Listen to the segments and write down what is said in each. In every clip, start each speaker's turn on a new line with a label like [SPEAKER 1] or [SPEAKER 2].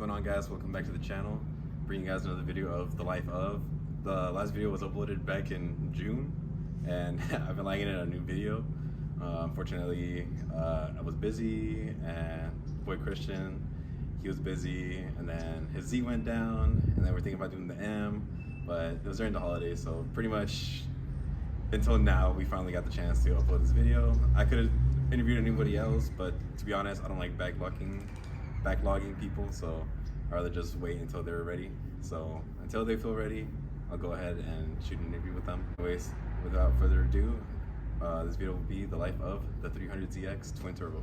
[SPEAKER 1] going on, guys? Welcome back to the channel. Bringing you guys another video of the life of. The last video was uploaded back in June, and I've been lagging in a new video. Unfortunately, I was busy, and boy Christian, he was busy, and then his Z went down, and then we're thinking about doing the M, but it was during the holidays, so pretty much until now we finally got the chance to upload this video. I could have interviewed anybody else, but to be honest, I don't like backlogging people, so I'd rather just wait until they're ready. So until they feel ready, I'll go ahead and shoot an interview with them. Anyways, without further ado, this video will be the life of the 300ZX twin turbo.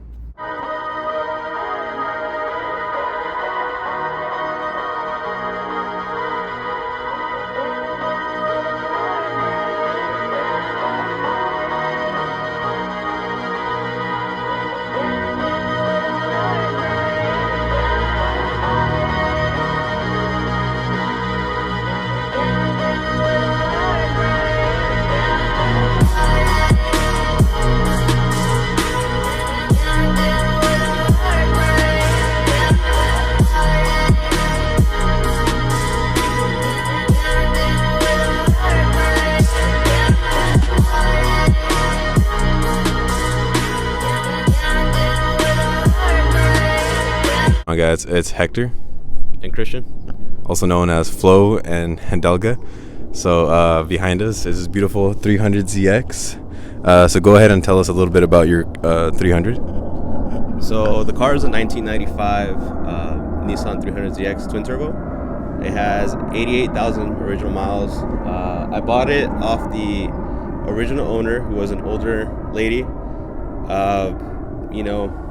[SPEAKER 1] Hi guys, it's Hector
[SPEAKER 2] and Christian,
[SPEAKER 1] also known as Flo and Delga. So behind us is this beautiful 300ZX. So go ahead and tell us a little bit about your 300.
[SPEAKER 2] So the car is a 1995 Nissan 300ZX twin turbo. It has 88,000 original miles. I bought it off the original owner, who was an older lady.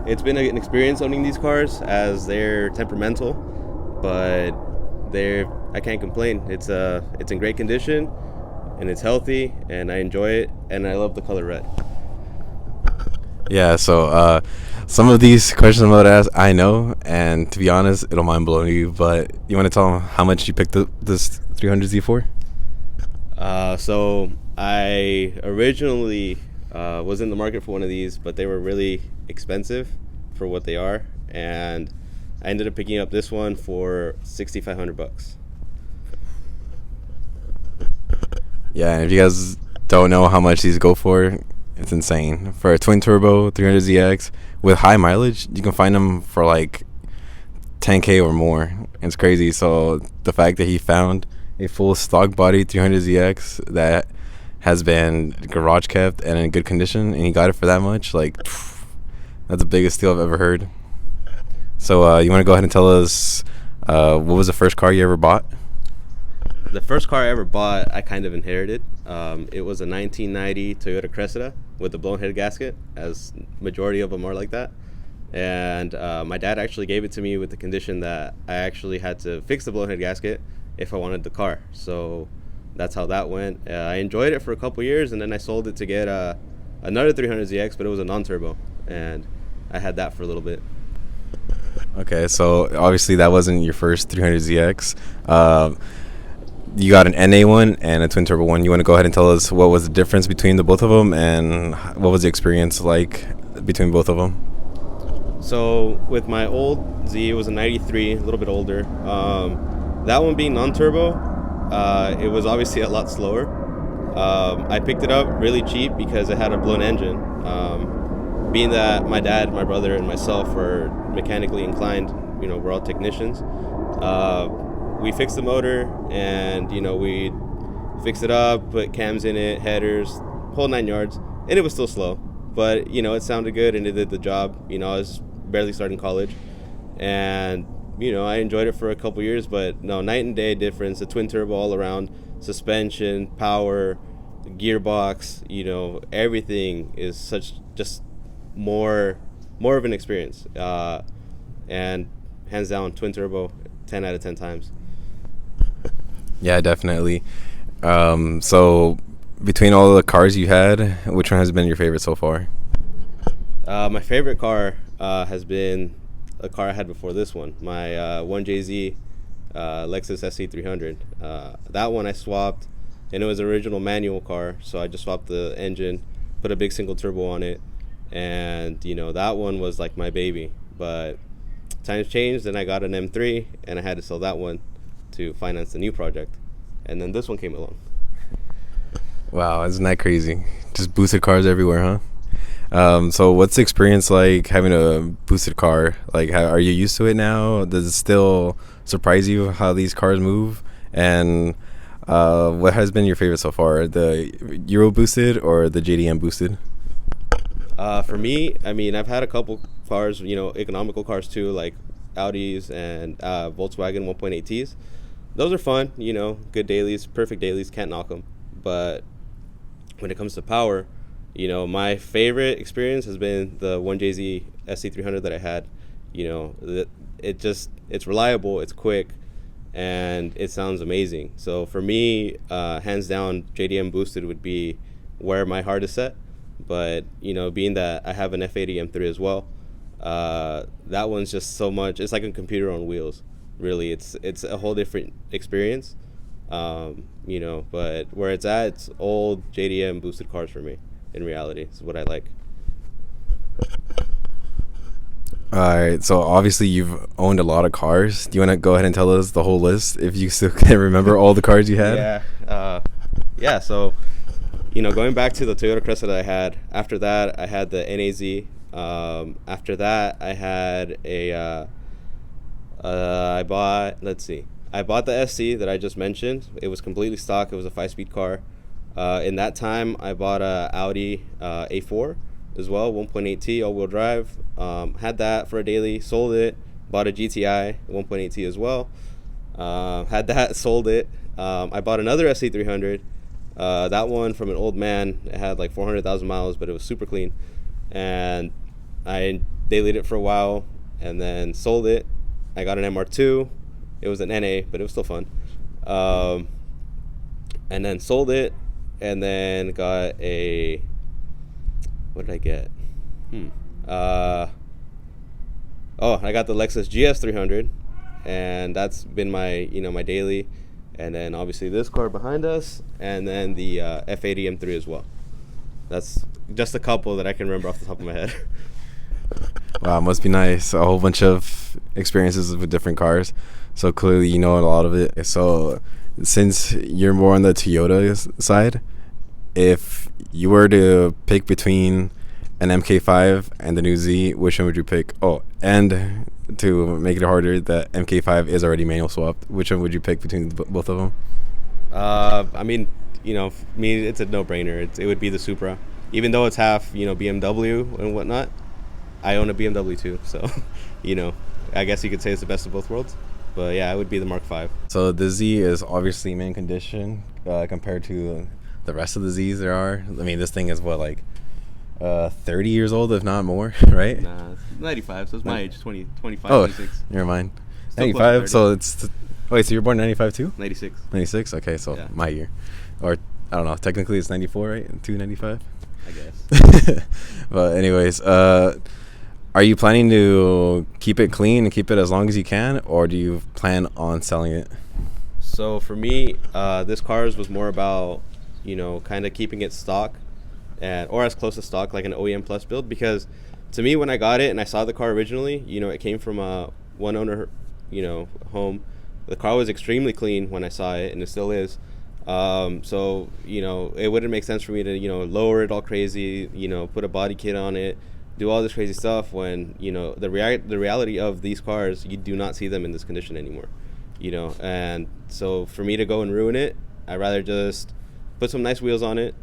[SPEAKER 2] It's been an experience owning these cars, as they're temperamental, but I can't complain. It's in great condition, and it's healthy, and I enjoy it, and I love the color red.
[SPEAKER 1] Yeah, so some of these questions I'm about to ask, I know, and to be honest, it'll mind blow you, but you want to tell them how much you picked this 300Z for?
[SPEAKER 2] So I originally was in the market for one of these, but they were really expensive for what they are, and I ended up picking up this one for $6,500.
[SPEAKER 1] Yeah, and if you guys don't know how much these go for, it's insane. For a twin turbo 300ZX with high mileage, you can find them for like 10K or more. It's crazy. So the fact that he found a full stock body 300ZX that has been garage kept and in good condition, and he got it for that much, like, that's the biggest steal I've ever heard. So you want to go ahead and tell us what was the first car you ever bought?
[SPEAKER 2] The first car I ever bought, I kind of inherited. It was a 1990 Toyota Cressida with a blown head gasket, as majority of them are like that. And my dad actually gave it to me with the condition that I actually had to fix the blown head gasket if I wanted the car. So that's how that went. I enjoyed it for a couple years, and then I sold it to get another 300ZX, but it was a non-turbo, and I had that for a little bit.
[SPEAKER 1] Okay, so obviously that wasn't your first 300ZX. You got an NA one and a twin turbo one. You want to go ahead and tell us what was the difference between the both of them, and what was the experience like between both of them?
[SPEAKER 2] So with my old Z, it was a 93, a little bit older. That one being non-turbo, it was obviously a lot slower. I picked it up really cheap because it had a blown engine. Being that my dad, my brother, and myself were mechanically inclined, we're all technicians. We fixed the motor, and we fixed it up, put cams in it, headers, whole 9 yards, and it was still slow, but it sounded good and it did the job. I was barely starting college, and I enjoyed it for a couple years, but no, night and day difference. The twin turbo all around, suspension, power, gearbox, everything is just more of an experience, and hands down, twin turbo, 10 out of 10 times.
[SPEAKER 1] Yeah, definitely. So between all the cars you had, which one has been your favorite so far?
[SPEAKER 2] My favorite car has been a car I had before this one, my 1JZ Lexus SC300. That one I swapped, and it was an original manual car, so I just swapped the engine, put a big single turbo on it, and that one was like my baby. But times changed, and I got an M3, and I had to sell that one to finance the new project, and then this one came along.
[SPEAKER 1] Wow, isn't that crazy? Just boosted cars everywhere, huh? So what's the experience like having a boosted car? Like, are you used to it now? Does it still surprise you how these cars move? And what has been your favorite so far? The Euro boosted or the JDM boosted?
[SPEAKER 2] For me, I mean, I've had a couple cars, economical cars too, like Audis and Volkswagen 1.8Ts. Those are fun, good dailies, perfect dailies, can't knock them. But when it comes to power, my favorite experience has been the 1JZ SC300 that I had. It's reliable, it's quick, and it sounds amazing. So for me, hands down, JDM boosted would be where my heart is set. But being that I have an F80 M3 as well, that one's just so much. It's like a computer on wheels. Really, it's a whole different experience. But where it's at, it's old JDM boosted cars for me. In reality, is what I like.
[SPEAKER 1] All right, so obviously you've owned a lot of cars. Do you want to go ahead and tell us the whole list if you still can remember all the cars you had?
[SPEAKER 2] Yeah. So, going back to the Toyota Cresta that I had. After that, I had the NAZ. After that, I had I bought the SC that I just mentioned. It was completely stock. It was a 5-speed car. In that time, I bought a Audi A4 as well, 1.8T all-wheel drive. Had that for a daily, sold it. Bought a GTI 1.8T as well. Had that, sold it. I bought another SC300. That one from an old man. It had like 400,000 miles, but it was super clean. And I dailied it for a while and then sold it. I got an MR2. It was an NA, but it was still fun. And then sold it. And then got what did I get? I got the Lexus GS300, and that's been my my daily. And then obviously this car behind us, and then the F80 M3 as well. That's just a couple that I can remember off the top of my head.
[SPEAKER 1] Wow, must be nice. A whole bunch of experiences with different cars. So clearly you know a lot of it. So since you're more on the Toyota side, if you were to pick between an MK5 and the new Z, which one would you pick? Oh, and to make it harder, the MK5 is already manual swapped. Which one would you pick between both of them?
[SPEAKER 2] I mean, for me, it's a no-brainer. It would be the Supra. Even though it's half, BMW and whatnot, I own a BMW too. So, I guess you could say it's the best of both worlds. But yeah, it would be the Mark V.
[SPEAKER 1] So the Z is obviously mint condition compared to the rest of the Zs there are. I mean, this thing is what, like 30 years old, if not more, right?
[SPEAKER 2] Nah, it's 95, so it's my age, 25,
[SPEAKER 1] oh,
[SPEAKER 2] 26.
[SPEAKER 1] Never mind.
[SPEAKER 2] Still
[SPEAKER 1] 95, so it's... Wait, so you're born in 95 too?
[SPEAKER 2] 96.
[SPEAKER 1] 96? Okay, so yeah. My year. Or, I don't know, technically it's 94, right? 295?
[SPEAKER 2] I guess.
[SPEAKER 1] But anyways, are you planning to keep it clean and keep it as long as you can, or do you plan on selling it?
[SPEAKER 2] So for me, this cars was more about, kind of keeping it stock, or as close to stock, like an OEM plus build, because to me, when I got it and I saw the car originally, it came from a one owner, home. The car was extremely clean when I saw it, and it still is. So, it wouldn't make sense for me to, lower it all crazy, put a body kit on it, do all this crazy stuff when, the reality of these cars, you do not see them in this condition anymore, and so for me to go and ruin it, I'd rather just put some nice wheels on it,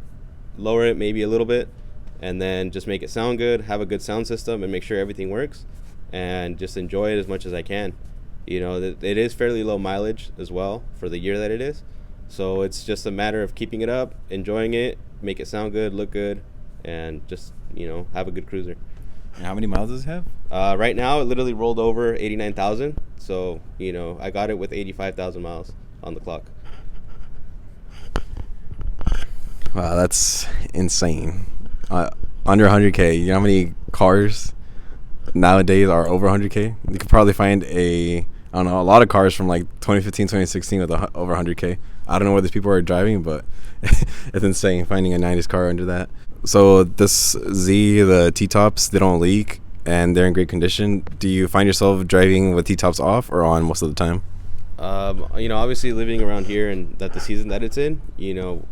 [SPEAKER 2] lower it maybe a little bit, and then just make it sound good, have a good sound system, and make sure everything works, and just enjoy it as much as I can. It is fairly low mileage as well for the year that it is. So it's just a matter of keeping it up, enjoying it, make it sound good, look good, and just, have a good cruiser.
[SPEAKER 1] And how many miles does it have?
[SPEAKER 2] Right now, it literally rolled over 89,000. So, I got it with 85,000 miles on the clock.
[SPEAKER 1] Wow, that's insane. Under 100K. You know how many cars nowadays are over 100K? You could probably find a lot of cars from like 2015, 2016 with over 100K. I don't know where these people are driving, but it's insane finding a 90s car under that. So this Z, the T-tops, they don't leak. and they're in great condition, do you find yourself driving with T-tops off or on most of the time?
[SPEAKER 2] Obviously living around here and that the season that it's in,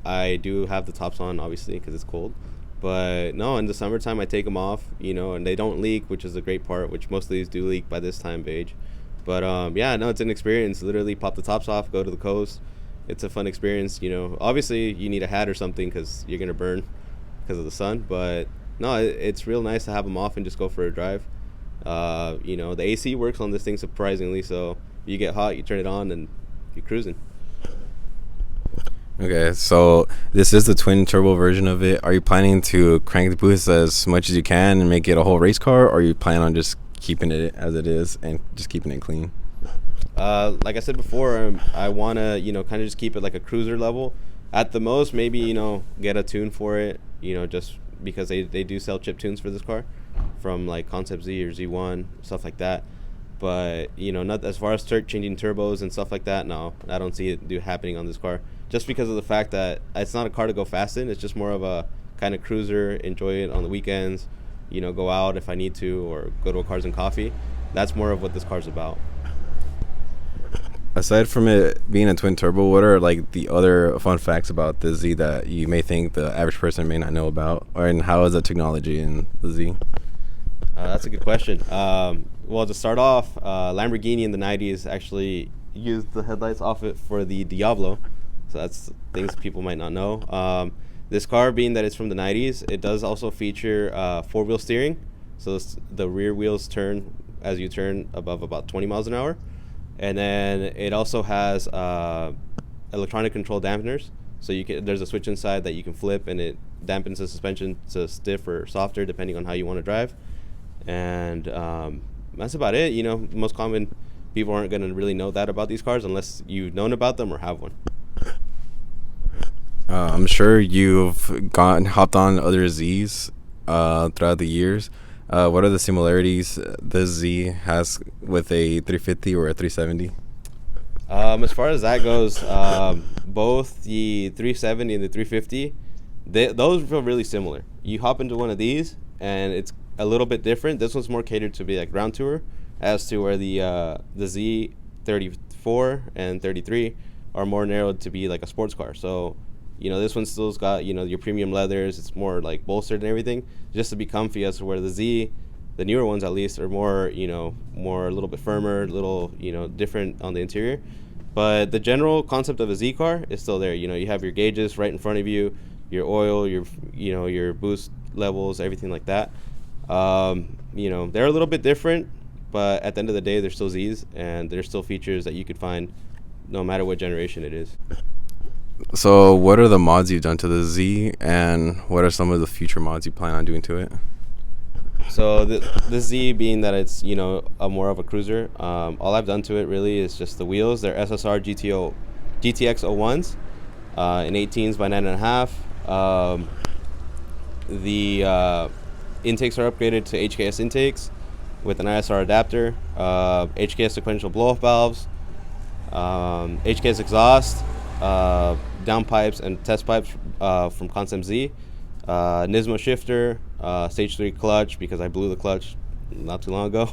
[SPEAKER 2] I do have the tops on, obviously, because it's cold. But no, in the summertime, I take them off, and they don't leak, which is the great part, which most of these do leak by this time of age. But yeah, no, it's an experience. Literally pop the tops off, go to the coast. It's a fun experience, Obviously, you need a hat or something because you're going to burn because of the sun. But no, it's real nice to have them off and just go for a drive. The AC works on this thing surprisingly, so you get hot, you turn it on, and you're cruising.
[SPEAKER 1] Okay, so this is the twin turbo version of it. Are you planning to crank the boost as much as you can and make it a whole race car, or are you planning on just keeping it as it is and just keeping it clean?
[SPEAKER 2] Like I said before, I want to, kind of just keep it like a cruiser level. At the most, maybe, get a tune for it, just because they do sell chip tunes for this car from like Concept Z or Z1, stuff like that. But, not as far as changing turbos and stuff like that, no, I don't see it happening on this car. Just because of the fact that it's not a car to go fast in. It's just more of a kind of cruiser, enjoy it on the weekends, go out if I need to, or go to a Cars and Coffee. That's more of what this car's about.
[SPEAKER 1] Aside from it being a twin turbo, what are like the other fun facts about the Z that you may think the average person may not know about, and how is the technology in the Z?
[SPEAKER 2] That's a good question. Well, to start off, Lamborghini in the 90s actually used the headlights off it for the Diablo. So that's things people might not know. This car, being that it's from the 90s, it does also feature four-wheel steering. So the rear wheels turn as you turn above about 20 miles an hour. And then it also has electronic control dampeners. So there's a switch inside that you can flip, and it dampens the suspension to stiff or softer depending on how you want to drive. And that's about it. Most common people aren't going to really know that about these cars unless you've known about them or have one.
[SPEAKER 1] I'm sure you've hopped on other Zs throughout the years. What are the similarities this Z has with a 350 or a 370?
[SPEAKER 2] As far as that goes, both the 370 and the 350, those feel really similar. You hop into one of these, and it's a little bit different. This one's more catered to be like ground tour, as to where the Z34 and 33 are more narrowed to be like a sports car. So, this one's still's got, your premium leathers. It's more like bolstered and everything, just to be comfy, as to where the Z, the newer ones at least, are more, more a little bit firmer, little, different on the interior. But the general concept of a Z car is still there. You have your gauges right in front of you, your oil, your boost levels, everything like that. They're a little bit different, but at the end of the day, they're still Zs, and there's still features that you could find no matter what generation it is.
[SPEAKER 1] So what are the mods you've done to the Z, and what are some of the future mods you plan on doing to it?
[SPEAKER 2] So the Z, being that it's, a more of a cruiser, all I've done to it really is just the wheels. They're SSR GTX 01s in 18s by 9.5. The intakes are upgraded to HKS intakes with an ISR adapter, HKS sequential blow-off valves, HKS exhaust, downpipes and test pipes from Concept Z, Nismo shifter, stage 3 clutch because I blew the clutch not too long ago,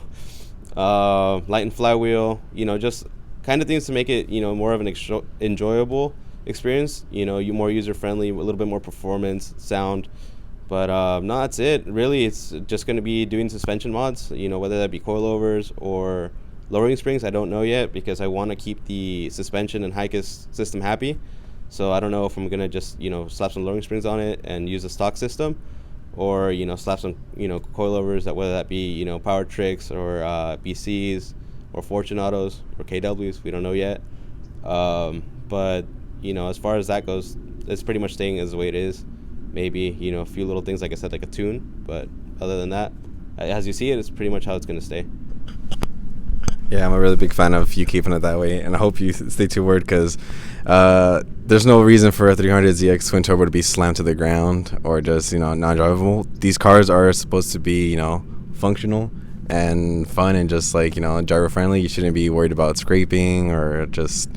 [SPEAKER 2] lightened flywheel, just kind of things to make it, more of an enjoyable experience, you more user-friendly, a little bit more performance, sound. But no, that's it. Really, it's just going to be doing suspension mods, whether that be coilovers or lowering springs. I don't know yet because I want to keep the suspension and Hikes system happy. So I don't know if I'm going to just, slap some lowering springs on it and use the stock system, or, slap some, coilovers, that whether that be, Power Tricks or BCs or Fortunatos or KWs. We don't know yet. But, as far as that goes, it's pretty much staying as the way it is. Maybe, a few little things, like I said, like a tune. But other than that, as you see it, it's pretty much how it's going to stay.
[SPEAKER 1] Yeah, I'm a really big fan of you keeping it that way, and I hope you stay to word, because there's no reason for a 300ZX twin turbo to be slammed to the ground or just, non-drivable. These cars are supposed to be, functional and fun and just like, driver friendly. You shouldn't be worried about scraping or just,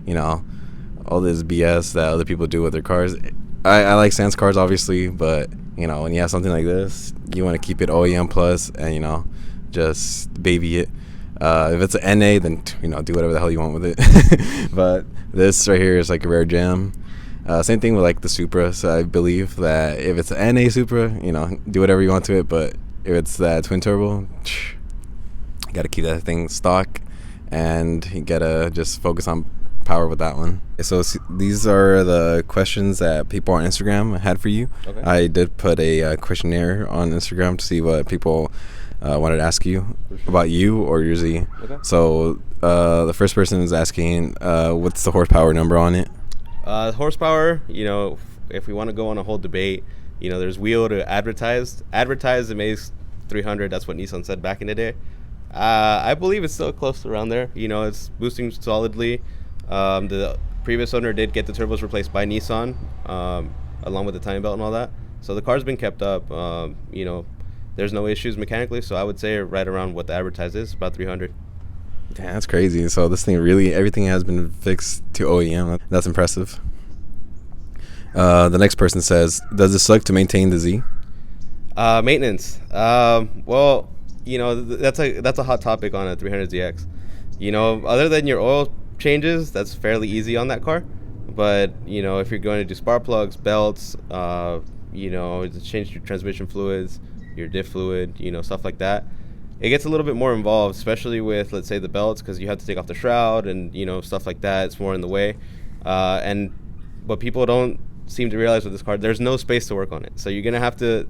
[SPEAKER 1] all this BS that other people do with their cars. I like Sans cars, obviously, but when you have something like this, you want to keep it OEM plus, and just baby it. If it's an NA, then do whatever the hell you want with it. But this right here is like a rare gem. Same thing with like the Supra. So I believe that if it's an NA Supra, do whatever you want to it. But if it's that twin turbo, you gotta keep that thing stock, and you gotta just focus on power with that one. So these are the questions that people on Instagram had for you.
[SPEAKER 2] Okay.
[SPEAKER 1] I did put a questionnaire on Instagram to see what people wanted to ask you about you or your Z.
[SPEAKER 2] Okay.
[SPEAKER 1] So the first person is asking, what's the horsepower number on it?
[SPEAKER 2] Horsepower, if we want to go on a whole debate, there's wheel to advertised. Advertised, it makes 300. That's what Nissan said back in the day. I believe it's still close to around there. It's boosting solidly. The previous owner did get the turbos replaced by Nissan, along with the timing belt and all that. So the car's been kept up. There's no issues mechanically. So I would say right around what the advertised is, about 300.
[SPEAKER 1] Damn, that's crazy. So this thing really, everything has been fixed to OEM. That's impressive. The next person says, does it suck to maintain the Z?
[SPEAKER 2] Maintenance. Well, that's a hot topic on a 300ZX. Other than your oil changes, that's fairly easy on that car. But if you're going to do spark plugs, belts, change your transmission fluids, your diff fluid, stuff like that, it gets a little bit more involved, especially with, let's say, the belts, because you have to take off the shroud and stuff like that. It's more in the way, and what people don't seem to realize with this car, there's no space to work on it. So you're gonna have to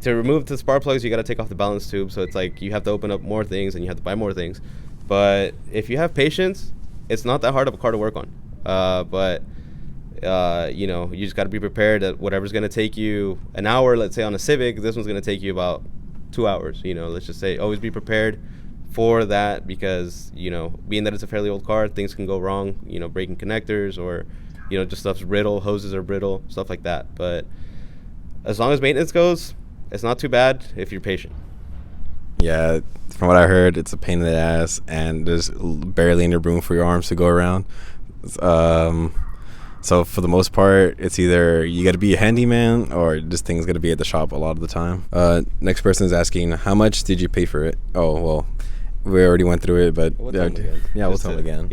[SPEAKER 2] remove the spark plugs. You got to take off the balance tube. So it's like you have to open up more things and you have to buy more things. But if you have patience, it's not that hard of a car to work on. But you just got to be prepared that whatever's going to take you an hour, let's say on a Civic, this one's going to take you about 2 hours. Let's just say always be prepared for that, because being that it's a fairly old car, things can go wrong. Breaking connectors, or just stuff's brittle, hoses are brittle, stuff like that. But as long as maintenance goes, it's not too bad if you're patient.
[SPEAKER 1] Yeah, from what I heard, it's a pain in the ass, and there's barely any room for your arms to go around. So for the most part, it's either you got to be a handyman, or this thing's going to be at the shop a lot of the time. Next person is asking, how much did you pay for it? Oh, well, we already went through it, but
[SPEAKER 2] we'll tell them
[SPEAKER 1] again.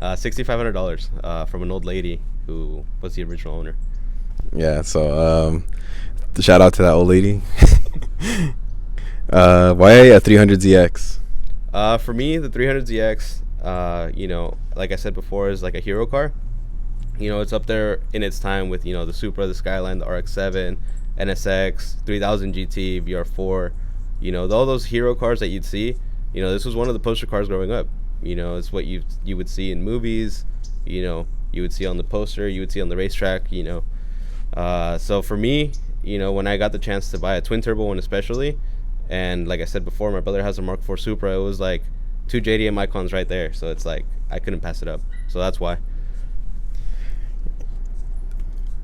[SPEAKER 2] $6,500 from an old lady who was the original owner.
[SPEAKER 1] Yeah, so shout out to that old lady. Why a 300ZX?
[SPEAKER 2] For me, the 300ZX, like I said before, is like a hero car. It's up there in its time with, the Supra, the Skyline, the RX-7, NSX, 3000 GT, VR4. All those hero cars that you'd see, this was one of the poster cars growing up. It's what you would see in movies, you would see on the poster, you would see on the racetrack, So for me, when I got the chance to buy a twin turbo one especially, and like I said before, my brother has a Mark IV Supra, it was like 2 JDM icons right there. So it's like, I couldn't pass it up. So that's why.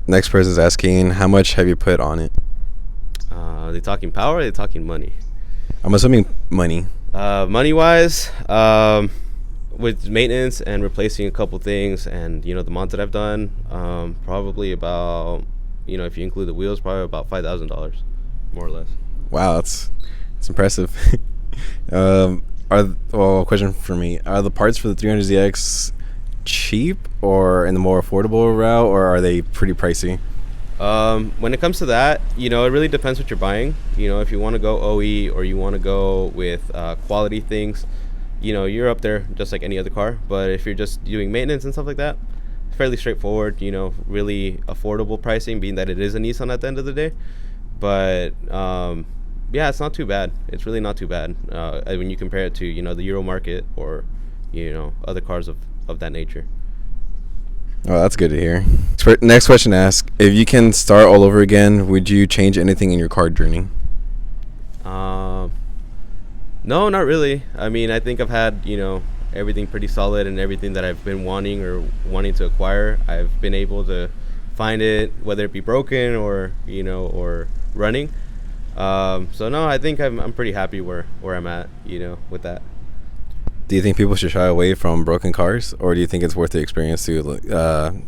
[SPEAKER 1] Next person's asking, how much have you put on it?
[SPEAKER 2] Are they talking power, or are they talking money?
[SPEAKER 1] I'm assuming money.
[SPEAKER 2] Money-wise, with maintenance and replacing a couple things, and the mods that I've done, probably about, if you include the wheels, probably about $5,000, more or less.
[SPEAKER 1] Wow, it's impressive. Question for me: are the parts for the 300ZX cheap, or in the more affordable route, or are they pretty pricey?
[SPEAKER 2] When it comes to that, it really depends what you're buying. If you want to go OE, or you want to go with quality things, you're up there just like any other car. But if you're just doing maintenance and stuff like that, it's fairly straightforward. Really affordable pricing, being that it is a Nissan at the end of the day. But yeah, it's not too bad. It's really not too bad when you compare it to the Euro market, or other cars of that nature.
[SPEAKER 1] Oh, that's good to hear. Next question asks, if you can start all over again, would you change anything in your car journey?
[SPEAKER 2] No, not really. I mean, I think I've had everything pretty solid, and everything that I've been wanting to acquire, I've been able to find it, whether it be broken or or running. So no, I think I'm pretty happy where I'm at with that.
[SPEAKER 1] Do you think people should shy away from broken cars, or do you think it's worth the experience to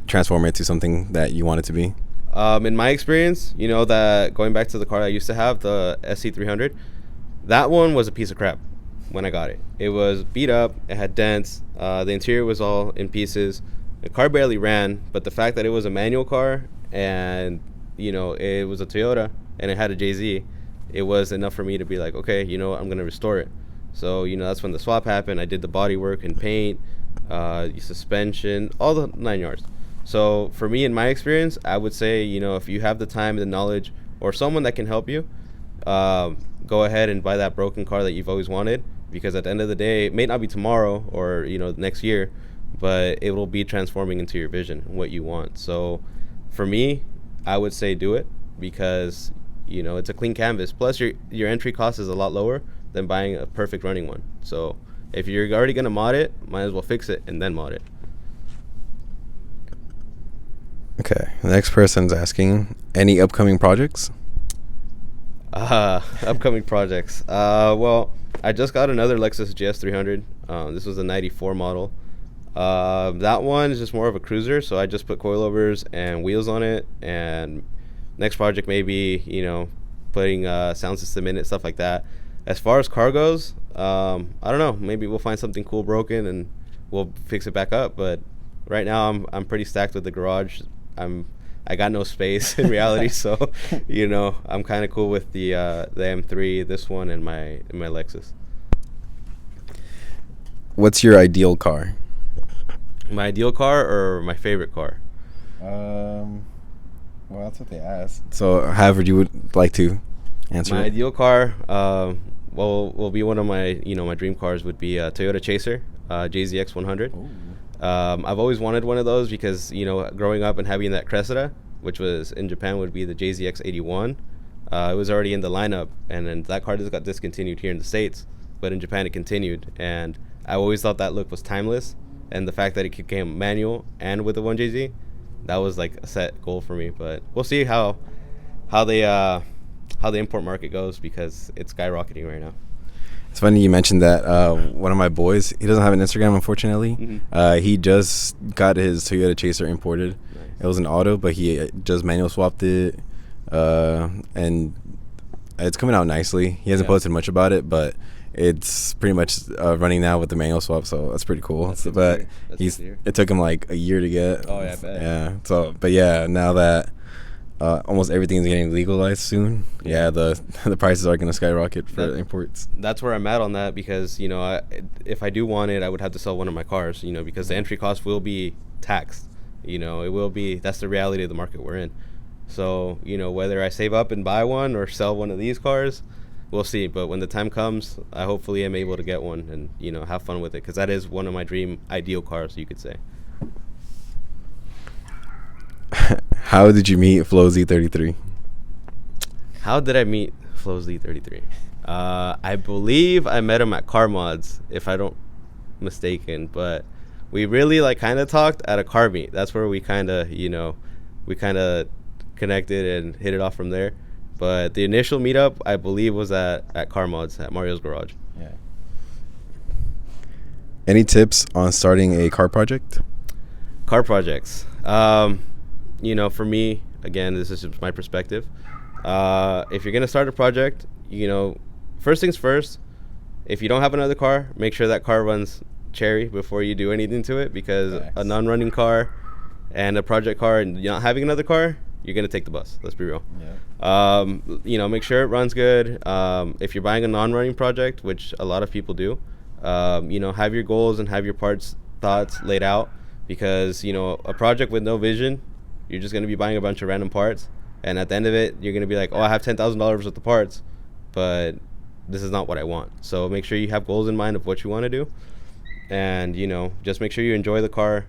[SPEAKER 1] transform it to something that you want it to be?
[SPEAKER 2] In my experience, that going back to the car I used to have, the SC300, that one was a piece of crap when I got it. It was beat up. It had dents. The interior was all in pieces. The car barely ran, but the fact that it was a manual car and, it was a Toyota and it had a JZ, it was enough for me to be like, okay, I'm going to restore it. So, that's when the swap happened. I did the body work and paint, suspension, all the 9 yards. So for me, in my experience, I would say, if you have the time and the knowledge or someone that can help you, go ahead and buy that broken car that you've always wanted, because at the end of the day, it may not be tomorrow or, next year, but it will be transforming into your vision, what you want. So for me, I would say do it, because, it's a clean canvas. Plus your entry cost is a lot lower than buying a perfect running one. So if you're already going to mod it, might as well fix it and then mod it.
[SPEAKER 1] Okay, the next person's asking, any upcoming projects?
[SPEAKER 2] Upcoming projects. Well, I just got another Lexus GS 300. This was a 94 model. That one is just more of a cruiser, so I just put coilovers and wheels on it. And next project maybe, putting sound system in it, stuff like that. As far as car goes, I don't know. Maybe we'll find something cool broken and we'll fix it back up. But right now, I'm pretty stacked with the garage. I got no space in reality, so I'm kind of cool with the M3, this one, and my Lexus.
[SPEAKER 1] What's your ideal car?
[SPEAKER 2] My ideal car or my favorite car?
[SPEAKER 1] Well, that's what they asked. So, however you would like to answer.
[SPEAKER 2] My ideal car, will be one of my my dream cars would be a Toyota Chaser, JZX 100. Ooh. I've always wanted one of those because, growing up and having that Cressida, which was in Japan would be the JZX 81, it was already in the lineup, and then that car just got discontinued here in the States, but in Japan it continued, and I always thought that look was timeless, and the fact that it came manual and with the 1JZ, that was like a set goal for me. But we'll see how the import market goes, because it's skyrocketing right now.
[SPEAKER 1] It's funny you mentioned that. One of my boys, he doesn't have an Instagram, unfortunately. Mm-hmm. He just got his Toyota Chaser imported. Nice. It was an auto, but he just manual swapped it, and it's coming out nicely. He hasn't posted much about it, but it's pretty much running now with the manual swap, so that's pretty cool. But it took him like a year to get.
[SPEAKER 2] Oh yeah, I bet.
[SPEAKER 1] Yeah. So, but yeah, now that almost everything's getting legalized soon. Yeah, the prices are going to skyrocket for imports.
[SPEAKER 2] That's where I'm at on that, because if I do want it, I would have to sell one of my cars. Because the entry cost will be taxed. It will be. That's the reality of the market we're in. So whether I save up and buy one or sell one of these cars, we'll see. But when the time comes, I hopefully am able to get one and have fun with it, because that is one of my dream ideal cars, you could say.
[SPEAKER 1] How did you meet Flozi33?
[SPEAKER 2] How did I meet Flozi33? I believe I met him at Car Mods, if I don't mistaken. But we really kind of talked at a car meet. That's where we kind of connected and hit it off from there. But the initial meetup, I believe, was at Car Mods at Mario's Garage.
[SPEAKER 1] Yeah. Any tips on starting a car project?
[SPEAKER 2] Car projects. For me, again, this is just my perspective. If you're going to start a project, first things first, if you don't have another car, make sure that car runs cherry before you do anything to it, because a non-running car and a project car and not having another car, you're going to take the bus. Let's be real. Yeah. Make sure it runs good. If you're buying a non-running project, which a lot of people do, have your goals and have your thoughts laid out, because, a project with no vision, you're just going to be buying a bunch of random parts, and at the end of it, you're going to be like, oh, I have $10,000 worth of parts, but this is not what I want. So make sure you have goals in mind of what you want to do, and, just make sure you enjoy the car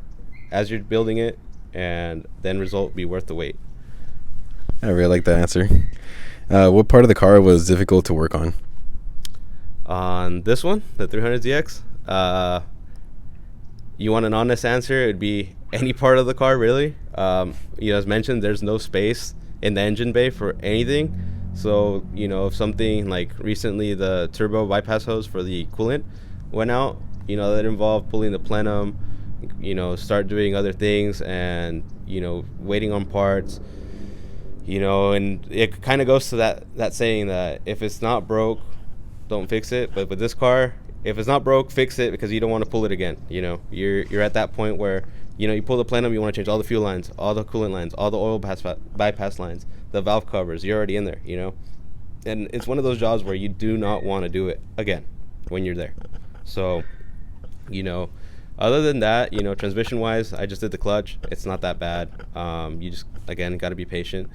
[SPEAKER 2] as you're building it, and then result be worth the wait.
[SPEAKER 1] I really like that answer. What part of the car was difficult to work on?
[SPEAKER 2] On this one, the 300ZX, you want an honest answer, it'd be any part of the car, really. As mentioned, there's no space in the engine bay for anything. So, if something like recently the turbo bypass hose for the coolant went out, that involved pulling the plenum, start doing other things and, waiting on parts. And it kind of goes to that saying that if it's not broke, don't fix it. But with this car, if it's not broke, fix it, because you don't want to pull it again. You're at that point where you pull the plenum, you want to change all the fuel lines, all the coolant lines, all the oil bypass lines, the valve covers. You're already in there, and it's one of those jobs where you do not want to do it again when you're there. So, other than that, transmission wise, I just did the clutch. It's not that bad. You just, again, got to be patient.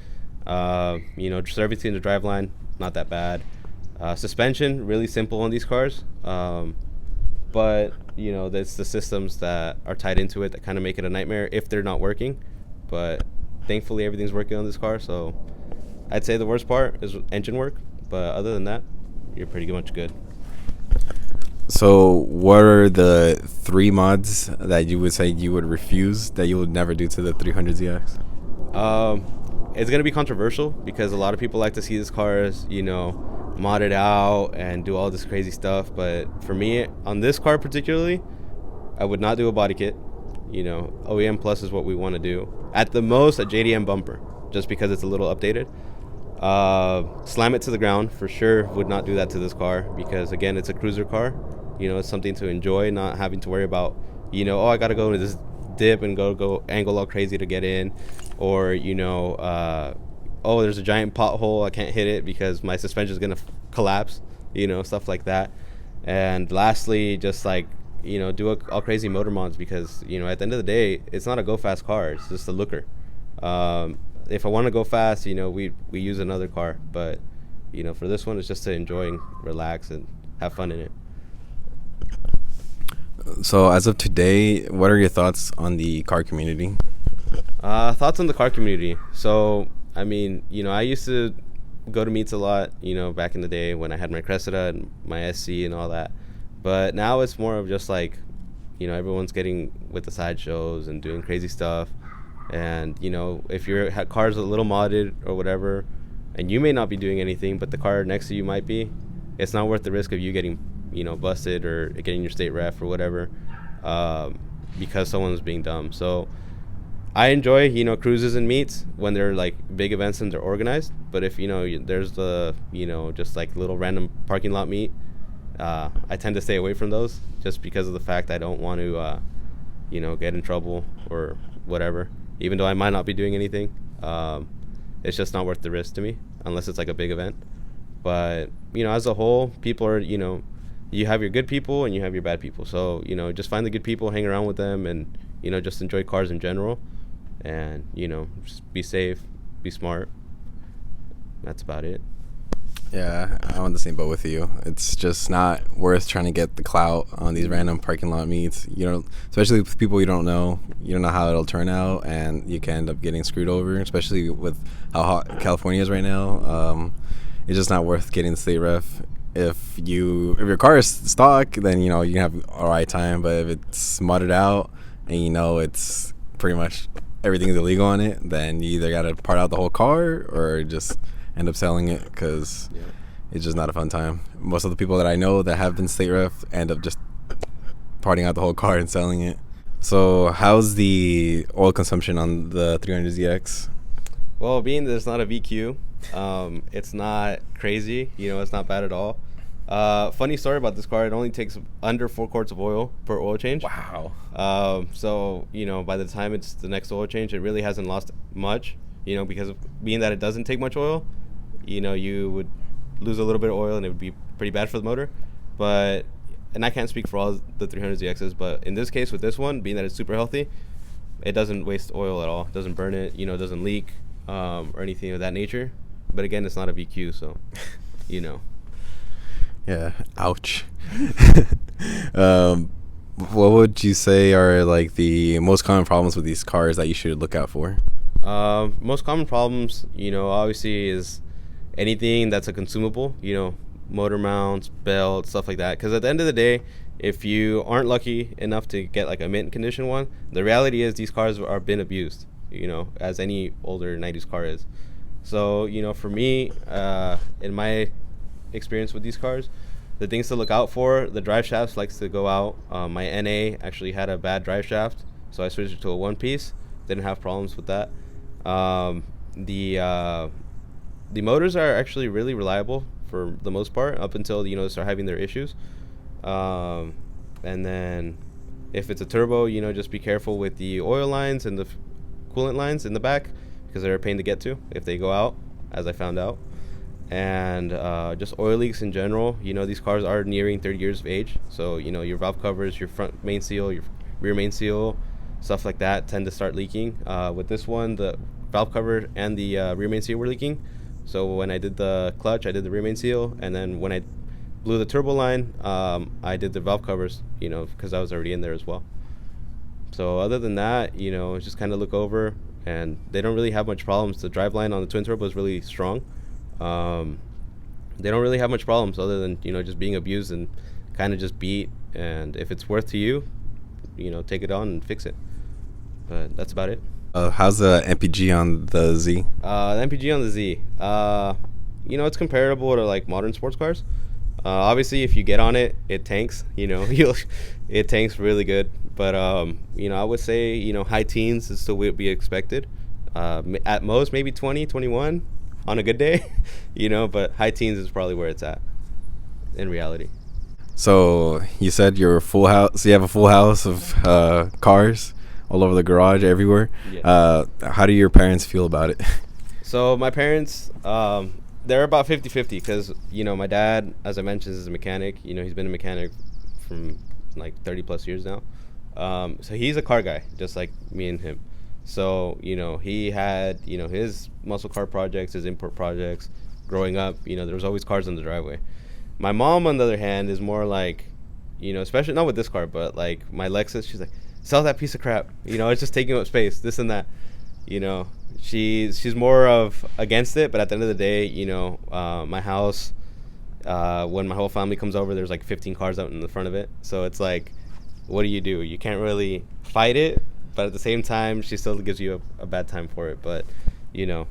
[SPEAKER 2] Servicing the driveline, not that bad. Suspension, really simple on these cars. But it's the systems that are tied into it that kind of make it a nightmare if they're not working. But thankfully everything's working on this car, so I'd say the worst part is engine work, but other than that, you're pretty much good.
[SPEAKER 1] So what are the 3 mods that you would say you would refuse, that you would never do to the 300ZX?
[SPEAKER 2] It's going to be controversial because a lot of people like to see these cars, mod it out and do all this crazy stuff. But for me, on this car particularly, I would not do a body kit. OEM Plus is what we want to do. At the most, a JDM bumper, just because it's a little updated. Slam it to the ground, for sure would not do that to this car, because again, it's a cruiser car. It's something to enjoy, not having to worry about, I got to go into this dip and go angle all crazy to get in, or there's a giant pothole, I can't hit it because my suspension is gonna collapse, stuff like that. And lastly, just do all crazy motor mods, because at the end of the day, it's not a go fast car, it's just a looker. If I want to go fast, we use another car, but for this one, it's just to enjoy and relax and have fun in it.
[SPEAKER 1] So as of today, what are your thoughts on the car community?
[SPEAKER 2] Thoughts on the car community. So, I used to go to meets a lot, back in the day when I had my Cressida and my SC and all that. But now it's more of just everyone's getting with the side shows and doing crazy stuff. And, if your car's a little modded or whatever, and you may not be doing anything, but the car next to you might be, it's not worth the risk of you getting, busted or getting your state ref or whatever, because someone's being dumb. So I enjoy, cruises and meets when they're big events and they're organized. But if, there's the, just little random parking lot meet, I tend to stay away from those just because of the fact I don't want to, get in trouble or whatever. Even though I might not be doing anything, it's just not worth the risk to me unless it's a big event. But, as a whole, people are, you have your good people and you have your bad people. So, just find the good people, hang around with them, and, just enjoy cars in general. And, just be safe, be smart. That's about it.
[SPEAKER 1] Yeah, I'm on the same boat with you. It's just not worth trying to get the clout on these random parking lot meets. Especially with people you don't know. You don't know how it'll turn out, and you can end up getting screwed over, especially with how hot California is right now. It's just not worth getting the state ref. If your car is stock, then you can have all right time. But if it's modded out and it's pretty much everything's illegal on it, then you either gotta part out the whole car or just end up selling it, because it's just not a fun time. Most of the people that I know that have been state ref end up just parting out the whole car and selling it. So how's the oil consumption on the 300ZX?
[SPEAKER 2] Well, being that it's not a VQ, it's not crazy. It's not bad at all. Funny story about this car, it only takes under 4 quarts of oil per oil change.
[SPEAKER 1] Wow.
[SPEAKER 2] So, by the time it's the next oil change, it really hasn't lost much, because of being that it doesn't take much oil, you would lose a little bit of oil and it would be pretty bad for the motor. But, and I can't speak for all the 300ZXs, but in this case with this one, being that it's super healthy, it doesn't waste oil at all. It doesn't burn it, it doesn't leak, or anything of that nature. But again, it's not a VQ, so,
[SPEAKER 1] Yeah, ouch. What would you say are the most common problems with these cars that you should look out for?
[SPEAKER 2] Most common problems, obviously is anything that's a consumable, motor mounts, belts, stuff like that. Because at the end of the day, if you aren't lucky enough to get a mint condition one, the reality is these cars are been abused, as any older 90s car is. So, for me, in my experience with these cars, the things to look out for, the drive shafts likes to go out. My NA actually had a bad drive shaft, so I switched it to a one-piece. Didn't have problems with that. the motors are actually really reliable for the most part up until, you know, start having their issues. And then if it's a turbo, you know, just be careful with the oil lines and the coolant lines in the back, because they're a pain to get to if they go out, as I found out. And just oil leaks in general. You know, these cars are nearing 30 years of age, so, you know, your valve covers, your front main seal, your rear main seal, stuff like that tend to start leaking. With this one, the valve cover and the rear main seal were leaking. So when I did the clutch, I did the rear main seal, and then when I blew the turbo line, I did the valve covers, you know, because I was already in there as well. So other than that, you know, just kind of look over, and they don't really have much problems. The driveline on the twin turbo is really strong. They don't really have much problems other than, you know, just being abused and kind of just beat. And if it's worth to you, you know, take it on and fix it. But that's about it.
[SPEAKER 1] How's the MPG on the Z?
[SPEAKER 2] The MPG on the Z, you know, it's comparable to like modern sports cars. Obviously, if you get on it, it tanks. You know, it tanks really good. But you know, I would say, you know, high teens is still what we expected. At most, maybe 20, 21 on a good day. You know, but high teens is probably where it's at in reality.
[SPEAKER 1] So you said you're a full house. So you have a full house of cars all over the garage, everywhere.
[SPEAKER 2] Yeah.
[SPEAKER 1] How do your parents feel about it?
[SPEAKER 2] So my parents, they're about 50-50 because, you know, my dad, as I mentioned, is a mechanic. You know, he's been a mechanic from like 30 plus years now. So he's a car guy, just like me and him. So, you know, he had, you know, his muscle car projects, his import projects. Growing up, you know, there was always cars on the driveway. My mom, on the other hand, is more like, you know, especially not with this car, but like my Lexus, she's like, sell that piece of crap. You know, it's just taking up space, this and that. You know, she's more of against it, but at the end of the day, you know, my house, when my whole family comes over, there's like 15 cars out in the front of it. So it's like, what do? You can't really fight it, but at the same time, she still gives you a bad time for it. But, you know,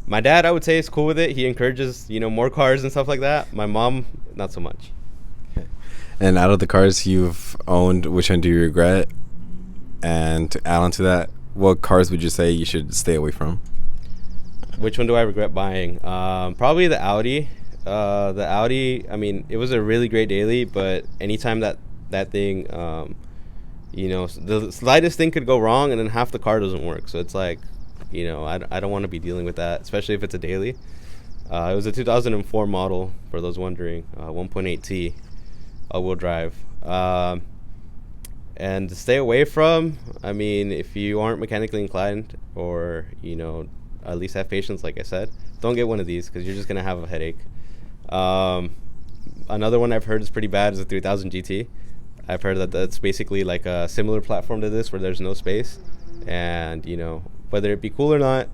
[SPEAKER 2] my dad, I would say, is cool with it. He encourages, you know, more cars and stuff like that. My mom, not so much.
[SPEAKER 1] And out of the cars you've owned, which one do you regret? And to add on to that, what cars would you say you should stay away from?
[SPEAKER 2] Which one do I regret buying? Probably the Audi. The Audi, I mean, it was a really great daily, but anytime that thing, you know, the slightest thing could go wrong, and then half the car doesn't work. So it's like, you know, I don't want to be dealing with that, especially if it's a daily. It was a 2004 model, for those wondering, 1.8T, all-wheel drive. And to stay away from, I mean, if you aren't mechanically inclined, or, you know, at least have patience, like I said, don't get one of these because you're just going to have a headache. Another one I've heard is pretty bad is the 3000 GT. I've heard that that's basically like a similar platform to this where there's no space. And, you know, whether it be cool or not,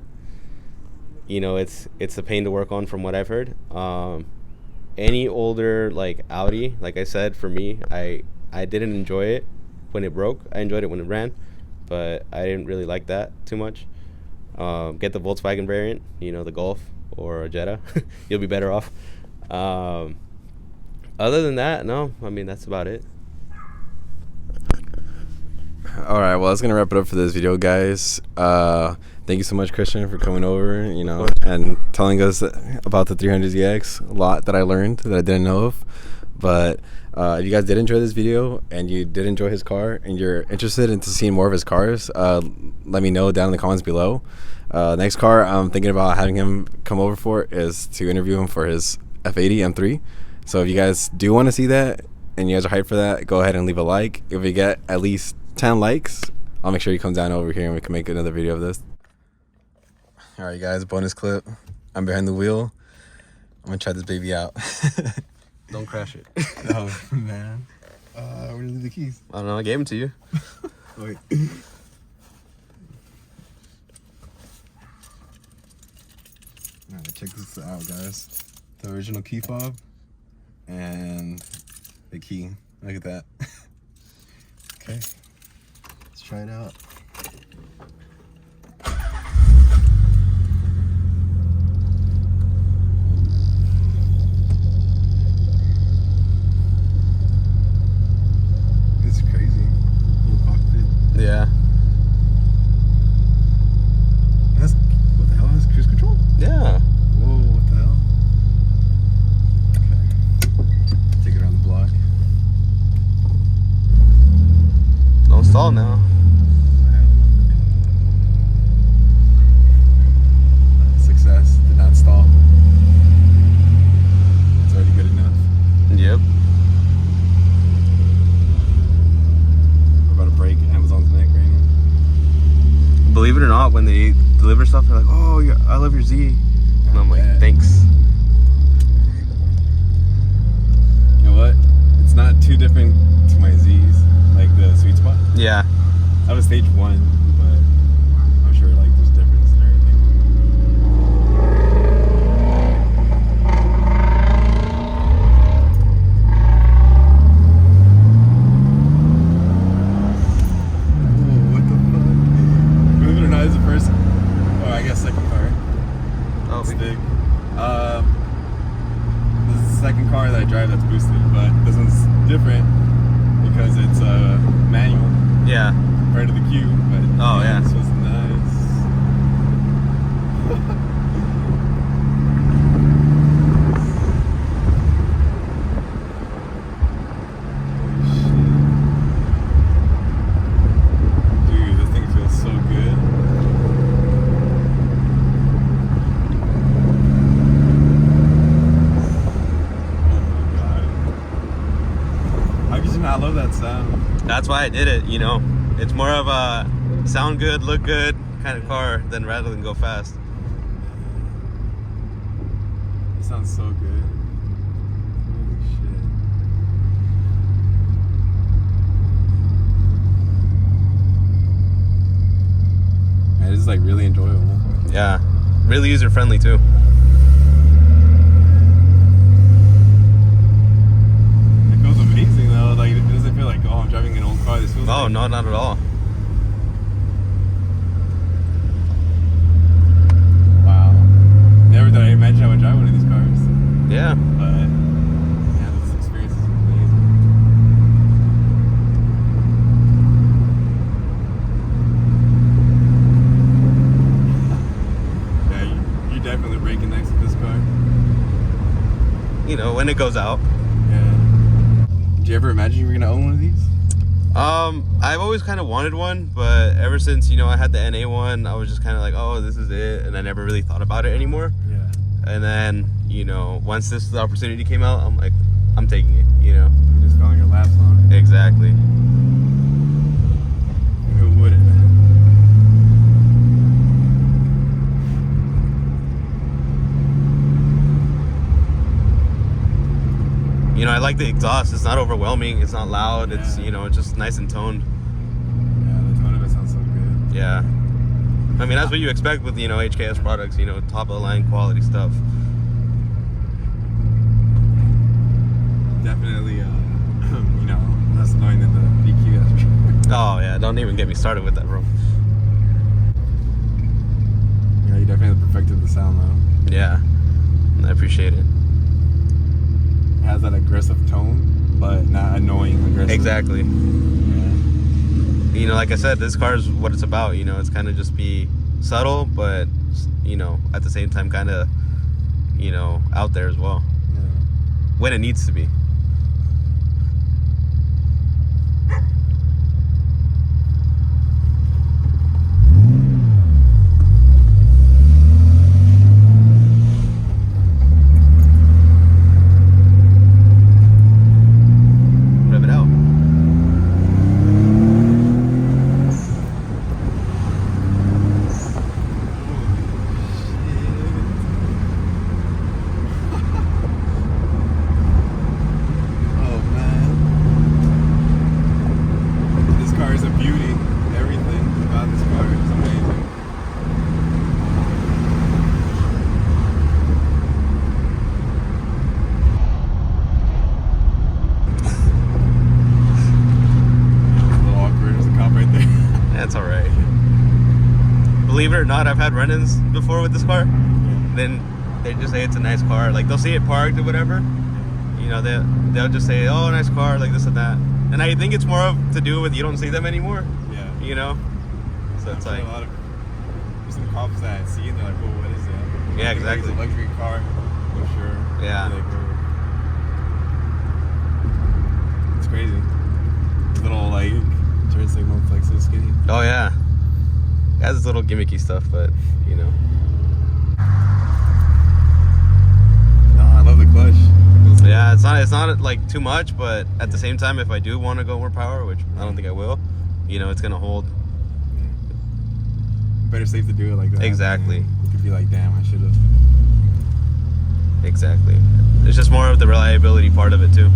[SPEAKER 2] you know, it's a pain to work on from what I've heard. Any older, like Audi, like I said, for me, I didn't enjoy it when it broke. I enjoyed it when it ran, but I didn't really like that too much. Get the Volkswagen variant, you know, the Golf or a Jetta. You'll be better off. Other than that, no. I mean, that's about it.
[SPEAKER 1] All right, well, that's gonna wrap it up for this video, guys. Thank you so much, Christian, for coming over, you know, and telling us about the 300ZX. A lot that I learned that I didn't know of. But if you guys did enjoy this video and you did enjoy his car and you're interested in seeing more of his cars, let me know down in the comments below. Next car I'm thinking about having him come over for is to interview him for his F80 M3. So if you guys do want to see that and you guys are hyped for that, go ahead and leave a like. If we get at least 10 likes, I'll make sure you come down over here and we can make another video of this. All right, guys, bonus clip. I'm behind the wheel. I'm gonna try this baby out.
[SPEAKER 2] Don't crash it.
[SPEAKER 1] Oh, man. Where did you leave the keys?
[SPEAKER 2] I don't know. I gave them to you.
[SPEAKER 1] Wait. Alright, check this out, guys. The original key fob and the key. Look at that. Okay. Let's try it out. It's crazy. Little cockpit.
[SPEAKER 2] Yeah. stall now.
[SPEAKER 1] Success did not stall. It's already good enough.
[SPEAKER 2] Yep.
[SPEAKER 1] We're about to break Amazon's neck right now.
[SPEAKER 2] Believe it or not, when they deliver stuff, they're like, "Oh, I love your Z," and I'm like, "Thanks."
[SPEAKER 1] You know what? It's not too different to my Z's, like the sweet spot.
[SPEAKER 2] Yeah.
[SPEAKER 1] I was stage 1, but I'm sure like there's difference and everything. Oh, what the fuck? Believe it or not, it's the first. Oh, I guess second car.
[SPEAKER 2] Oh,
[SPEAKER 1] It's big. This is the second car that I drive that's boosted, but this one's different because it's manual
[SPEAKER 2] yeah.
[SPEAKER 1] compared to the Q. But
[SPEAKER 2] Oh, yeah.
[SPEAKER 1] This was nice. Dude, this thing feels so good. I love that sound.
[SPEAKER 2] That's why I did it. You know, it's more of a sound good, look good kind of car than rather than go fast.
[SPEAKER 1] It sounds so good. Holy shit. Man, this is like really enjoyable.
[SPEAKER 2] Yeah, really user friendly too.
[SPEAKER 1] It feels amazing though. Like it doesn't feel like, oh, I'm driving an old car. This feels
[SPEAKER 2] Oh,
[SPEAKER 1] like,
[SPEAKER 2] no, not at all.
[SPEAKER 1] wow. Never did I imagine I would drive one of these cars.
[SPEAKER 2] Yeah.
[SPEAKER 1] But yeah, this experience is amazing. Yeah, you're definitely braking next to this car.
[SPEAKER 2] You know, when it goes out.
[SPEAKER 1] Yeah. Did you ever imagine you were gonna own one of these?
[SPEAKER 2] I've always kind of wanted one, but ever since, you know, I had the NA one, I was just kind of like, oh, this is it, and I never really thought about it anymore.
[SPEAKER 1] Yeah.
[SPEAKER 2] And then, you know, once this opportunity came out, I'm like, I'm taking it, you know.
[SPEAKER 1] You just fell on your laps on.
[SPEAKER 2] Exactly.
[SPEAKER 1] Who wouldn't, man?
[SPEAKER 2] You know, I like the exhaust. It's not overwhelming. It's not loud.
[SPEAKER 1] Yeah.
[SPEAKER 2] It's, you know, it's just nice and toned.
[SPEAKER 1] Yeah, the tone of it sounds so good.
[SPEAKER 2] Yeah. I mean, that's what you expect with, you know, HKS products, you know, top of the line quality stuff.
[SPEAKER 1] Definitely, you know, less annoying than the BQS.
[SPEAKER 2] Oh, yeah. Don't even get me started with that, bro.
[SPEAKER 1] Yeah, you definitely perfected the sound though.
[SPEAKER 2] Yeah. I appreciate it.
[SPEAKER 1] It has that aggressive tone, but not annoying aggressive.
[SPEAKER 2] Exactly.
[SPEAKER 1] Yeah.
[SPEAKER 2] You know, like I said, this car is what it's about. You know, it's kind of just be subtle, but, you know, at the same time, kind of, you know, out there as well.
[SPEAKER 1] Yeah.
[SPEAKER 2] When it needs to be. Rev it out.
[SPEAKER 1] Oh man. This car is a beauty. Everything about this car is amazing. A little awkward. There's a cop right there.
[SPEAKER 2] That's all right. Believe it or not, I've had run-ins before with this car. Then they just say it's a nice car. Like, they'll see it parked or whatever. You know, they'll just say, oh, nice car, like this and that. And I think it's more of to do with you don't see them anymore.
[SPEAKER 1] Yeah.
[SPEAKER 2] You know? So it's like,
[SPEAKER 1] a lot of there's some cops that I see and they're like, "Oh, what is that?"
[SPEAKER 2] Yeah,
[SPEAKER 1] It's
[SPEAKER 2] exactly.
[SPEAKER 1] a luxury car, for sure.
[SPEAKER 2] Yeah.
[SPEAKER 1] Like, it's crazy. Little like turn signal, it's like real skinny.
[SPEAKER 2] Oh yeah, it has its little gimmicky stuff, but you know.
[SPEAKER 1] No, I love the clutch.
[SPEAKER 2] Yeah, it's not like too much, but at the same time, if I do want to go more power, which I don't think I will, you know, it's gonna hold.
[SPEAKER 1] Better safe to do it like that.
[SPEAKER 2] Exactly.
[SPEAKER 1] You could be like, damn, I should have.
[SPEAKER 2] Exactly. It's just more of the reliability part of it too.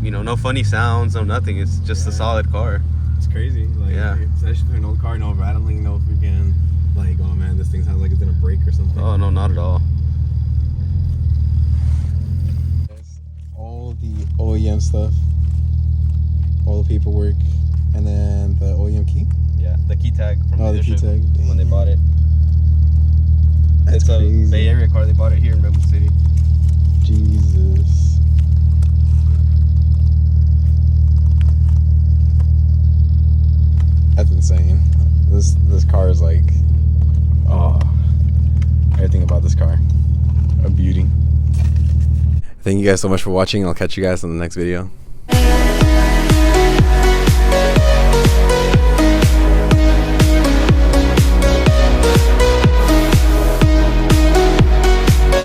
[SPEAKER 2] You know, no funny sounds, no nothing. It's just a solid car.
[SPEAKER 1] It's crazy. Like,
[SPEAKER 2] yeah.
[SPEAKER 1] Especially for an old car, no rattling, no freaking, like, oh man, this thing sounds like it's gonna break or something.
[SPEAKER 2] Oh no, not at all.
[SPEAKER 1] All the OEM stuff, all the paperwork, and then the OEM key.
[SPEAKER 2] Yeah, the key tag from
[SPEAKER 1] the key tag
[SPEAKER 2] when they bought it.
[SPEAKER 1] That's
[SPEAKER 2] it's
[SPEAKER 1] crazy.
[SPEAKER 2] A Bay Area car. They bought it here in Redwood City.
[SPEAKER 1] Jesus. That's insane. This car is like, oh, everything about this car, a beauty. Thank you guys so much for watching. I'll catch you guys in the next video.